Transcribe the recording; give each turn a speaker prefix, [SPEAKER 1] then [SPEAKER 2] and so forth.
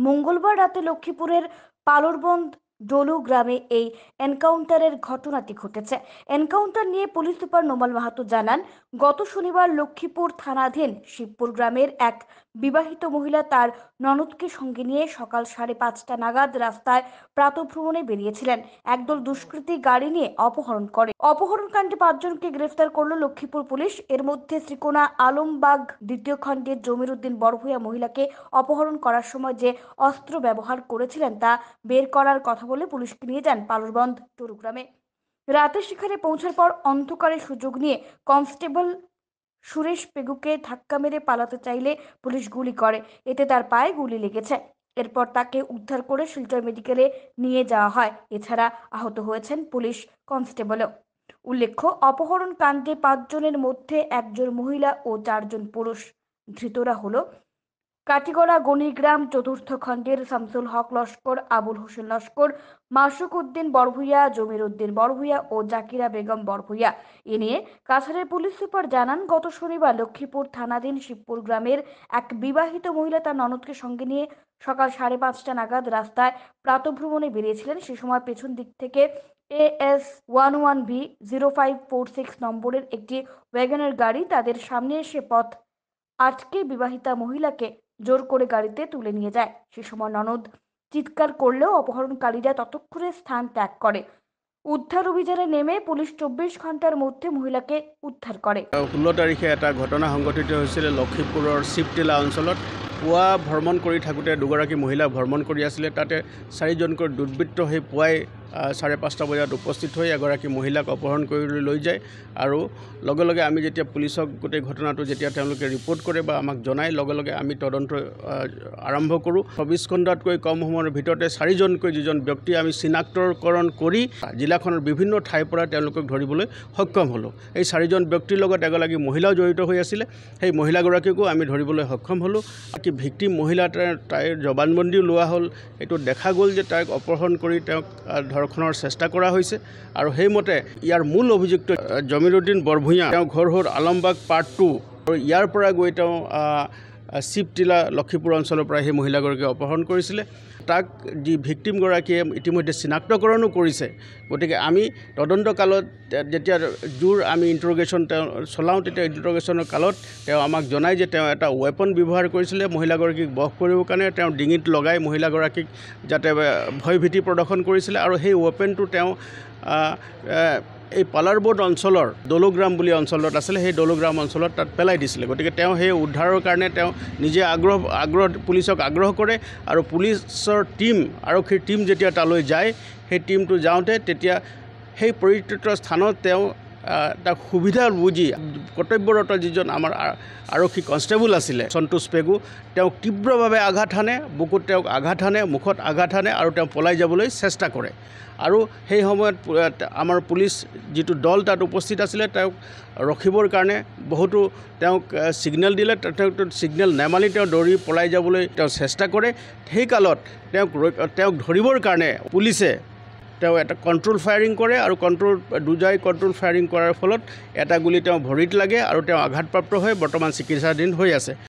[SPEAKER 1] মঙ্গলবার রাতে লক্ষ্মীপুরের পালরবন্দ ডলু গ্রামে এই এনকাউন্টারের ঘটনাটি ঘটেছে। এনকাউন্টার নিয়ে পুলিশ সুপার নোমাল মাহাতো জানান, গত শনিবার লক্ষ্মীপুর থানাধীন শিবপুর গ্রামের এক বিবাহিত মহিলা তার ননদকে সঙ্গে নিয়ে সকাল 5:30টা নাগাদ রাস্তায় প্রাতঃভ্রমণে বেরিয়েছিলেন। একদল দুষ্কৃতী গাড়ি নিয়ে অপহরণ করে। অপহরণকাণ্ডে 5 জনকে গ্রেফতার করল লক্ষ্মীপুর পুলিশ। এর মধ্যে শ্রীকোনা আলমবাগ দ্বিতীয় খণ্ডের জমির উদ্দিন বড়ভূয়া মহিলাকে অপহরণ করার সময় যে অস্ত্র ব্যবহার করেছিলেন তা বের করার কথা বলে পুলিশকে নিয়ে যান পালরবন্দ ডলু গ্রামে। রাতে সেখানে পৌঁছার পর অন্ধকারের সুযোগ নিয়ে কনস্টেবল সুরেশ পেগুকে ধাক্কা মেরে পালাতে চাইলে পুলিশ গুলি করে। এতে তার পায়ে গুলি লেগেছে। এরপর তাকে উদ্ধার করে শিলচর মেডিকেলে নিয়ে যাওয়া হয়। এছাড়া আহত হয়েছেন পুলিশ কনস্টেবলও। উল্লেখ্য, অপহরণ কাণ্ডে 5 জনের মধ্যে 1 জন মহিলা ও 4 জন পুরুষ। ধৃতরা হলো কাটিগড়া গণিগ্রাম চতুর্থ খণ্ডের শামসুল হক লস্কর, আবুল হোসেন লস্কর, মাসুক উদ্দিন বড়ভূয়া, জমির উদ্দিন বড়ভূয়া ও জাকিরা বেগম বড়ভূয়া। এ নিয়ে কাছাড়ের পুলিশ সুপার জানান, গত শনিবার লক্ষ্মীপুর থানাধীন শিবপুর গ্রামের এক বিবাহিত মহিলা তার ননদকে সঙ্গে নিয়ে সকাল 5:30টা নাগাদ রাস্তায় প্রাতঃভ্রমণে বেরিয়েছিলেন। সে সময় পেছন দিক থেকে AS11B0546 নম্বরের একটি ওয়াগনের গাড়ি তাদের সামনে এসে পথ আটকে বিবাহিতা মহিলাকে জোর করে গাড়িতে তুলে নিয়ে যায়। সে সময় ননদ চিৎকার করলেও অপহরণকারীরা ততক্ষণে স্থান ত্যাগ করে। উদ্ধার অভিযানে নেমে পুলিশ 24 ঘন্টার মধ্যে মহিলাকে উদ্ধার করে।
[SPEAKER 2] 16 তাৰিখে এটা ঘটনা সংঘটিত হৈছিল লক্ষীপুৰৰ শিৱটিলা অঞ্চলত। পুৱা ভ্ৰমণ কৰি থাকোঁতে দুগৰাকী মহিলা ভ্ৰমণ কৰি আছিলে। তাতে 4জনকৈ দুৰ্বৃত্ত হৈ পুৱাই 5:30টা বজাত উপস্থিত হৈ এগৰাকী মহিলাক অপহৰণ কৰি লৈ যায়। আৰু লগে লগে আমি যেতিয়া পুলিচক গোটেই ঘটনাটো যেতিয়া তেওঁলোকে ৰিপৰ্ট কৰে বা আমাক জনায়, লগে লগে আমি তদন্ত আৰম্ভ কৰোঁ। 24 ঘণ্টাতকৈ কম সময়ৰ ভিতৰতে 4জনকৈ যিজন ব্যক্তি আমি চিনাক্তকৰণ কৰি জিলাখনৰ বিভিন্ন ঠাইৰ পৰা তেওঁলোকক ধৰিবলৈ সক্ষম হ'লোঁ। এই 4জন ব্যক্তিৰ লগত এগৰাকী মহিলাও জড়িত হৈ আছিলে। সেই মহিলাগৰাকীকো আমি ধৰিবলৈ সক্ষম হ'লোঁ। কি ভিক্টিম মহিলা তাইৰ জবানবন্দীও লোৱা হ'ল। এইটো দেখা গ'ল যে তাইক অপহৰণ কৰি তেওঁক ধৰ্ষণৰ চেষ্টা কৰা হৈছে। আৰু সেইমতে ইয়াৰ মূল অভিযুক্ত জমিৰ উদ্দিন বৰভূঞা, তেওঁ ঘৰ হ'ল আলমবাগ পাৰ্ট 2। আৰু ইয়াৰ পৰা গৈ তেওঁ শিৱটিলা লক্ষীপুৰ অঞ্চলৰ পৰা সেই মহিলাগৰাকীক অপহৰণ কৰিছিলে। তাক যি ভিক্টিমগৰাকীয়ে ইতিমধ্যে চিনাক্তকৰণো কৰিছে। গতিকে আমি তদন্ত কালত যেতিয়া আমি ইণ্টাৰগেশ্যন চলাওঁ, তেতিয়া ইণ্টাৰগেশ্যনৰ কালত তেওঁ আমাক জনায় যে তেওঁ এটা ৱেপন ব্যৱহাৰ কৰিছিলে মহিলাগৰাকীক বশ কৰিবৰ কাৰণে। তেওঁ ডিঙিত লগাই মহিলাগৰাকীক যাতে ভয়ভীতি প্ৰদৰ্শন কৰিছিলে। আৰু সেই ৱেপনটো তেওঁ এই পালাৰবৰ্ড অঞ্চলৰ ডলুগ্ৰাম বুলি অঞ্চলত আছিলে, সেই ডলুগ্ৰাম অঞ্চলত তাত পেলাই দিছিলে। গতিকে তেওঁ সেই উদ্ধাৰৰ কাৰণে তেওঁ নিজে পুলিচক আগ্ৰহ কৰে। আৰু পুলিচৰ আৰক্ষীৰ টীম যেতিয়া তালৈ যায়, সেই টীমটো যাওঁতে তেতিয়া সেই পৰিত্যক্ত স্থানত তেওঁ তাক সুবিধা বুজি কৰ্তব্যৰত যিজন আমাৰ আৰক্ষী কনষ্টেবল আছিলে সন্তোষ পেগু, তেওঁক তীব্ৰভাৱে আঘাত হানে, বুকুত তেওঁক আঘাত হানে, মুখত আঘাত হানে আৰু তেওঁ পলাই যাবলৈ চেষ্টা কৰে। আৰু সেই সময়ত আমাৰ পুলিচ যিটো দল তাত উপস্থিত আছিলে, তেওঁক ৰখিবৰ কাৰণে বহুতো তেওঁক ছিগনেল দিলে। তেওঁক ছিগনেল নেমানি তেওঁ দৌৰি পলাই যাবলৈ তেওঁ চেষ্টা কৰে। সেই কালত তেওঁক ধৰিবৰ কাৰণে পুলিচে তেওঁ এটা কণ্ট্ৰল ফায়াৰিং কৰে। আৰু দুজাই কণ্ট্ৰল ফায়াৰিং কৰাৰ ফলত এটা গুলি তেওঁ ভৰিত লাগে আৰু তেওঁ আঘাতপ্ৰাপ্ত হৈ বৰ্তমান চিকিৎসাধীন হৈ আছে।